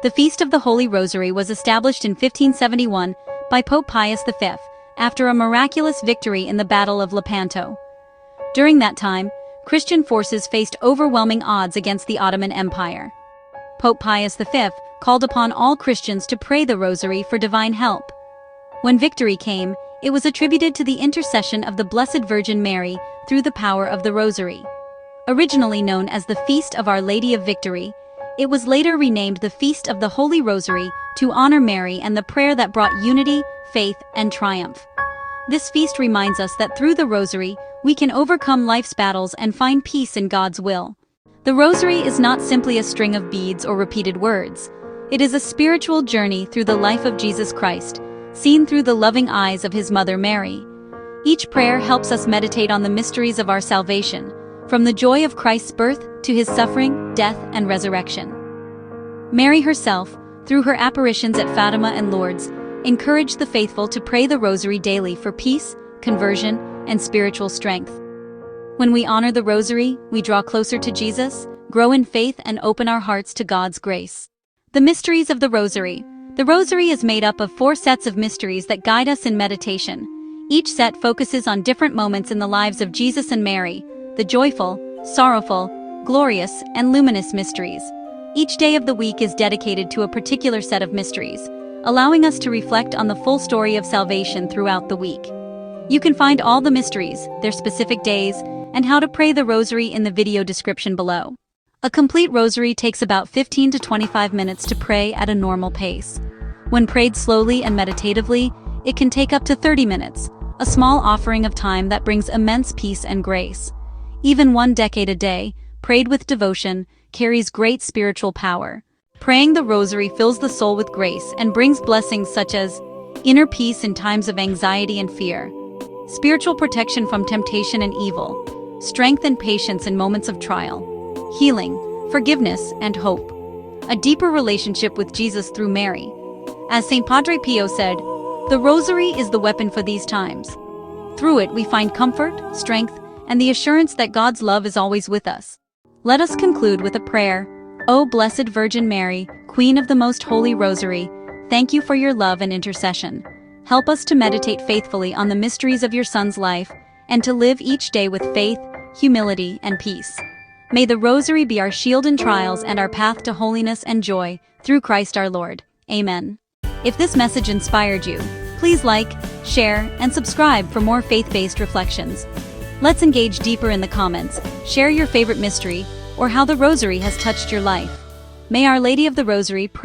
The Feast of the Holy Rosary was established in 1571 by Pope Pius V, after a miraculous victory in the Battle of Lepanto. During that time, Christian forces faced overwhelming odds against the Ottoman Empire. Pope Pius V called upon all Christians to pray the Rosary for divine help. When victory came, it was attributed to the intercession of the Blessed Virgin Mary through the power of the Rosary. Originally known as the Feast of Our Lady of Victory, it was later renamed the Feast of the Holy Rosary to honor Mary and the prayer that brought unity, faith, and triumph. This feast reminds us that through the Rosary, we can overcome life's battles and find peace in God's will. The Rosary is not simply a string of beads or repeated words. It is a spiritual journey through the life of Jesus Christ, seen through the loving eyes of his mother Mary. Each prayer helps us meditate on the mysteries of our salvation, from the joy of Christ's birth to his suffering, death, and resurrection. Mary herself, through her apparitions at Fatima and Lourdes, encouraged the faithful to pray the Rosary daily for peace, conversion, and spiritual strength. When we honor the Rosary, we draw closer to Jesus, grow in faith, and open our hearts to God's grace. The mysteries of the Rosary. The Rosary is made up of 4 sets of mysteries that guide us in meditation. Each set focuses on different moments in the lives of Jesus and Mary, the joyful, sorrowful, glorious, and luminous mysteries. Each day of the week is dedicated to a particular set of mysteries, allowing us to reflect on the full story of salvation throughout the week. You can find all the mysteries, their specific days, and how to pray the Rosary in the video description below. A complete Rosary takes about 15 to 25 minutes to pray at a normal pace. When prayed slowly and meditatively, it can take up to 30 minutes, a small offering of time that brings immense peace and grace. Even 1 decade a day, prayed with devotion, carries great spiritual power. Praying the Rosary fills the soul with grace and brings blessings such as inner peace in times of anxiety and fear, spiritual protection from temptation and evil, strength and patience in moments of trial, healing, forgiveness, and hope. A deeper relationship with Jesus through Mary. As St. Padre Pio said, the Rosary is the weapon for these times. Through it we find comfort, strength, and the assurance that God's love is always with us. Let us conclude with a prayer. O Blessed Virgin Mary, Queen of the Most Holy Rosary, thank you for your love and intercession. Help us to meditate faithfully on the mysteries of your Son's life, and to live each day with faith, humility, and peace. May the Rosary be our shield in trials and our path to holiness and joy, through Christ our Lord. Amen. If this message inspired you, please like, share, and subscribe for more faith-based reflections. Let's engage deeper in the comments, share your favorite mystery, or how the Rosary has touched your life. May Our Lady of the Rosary pray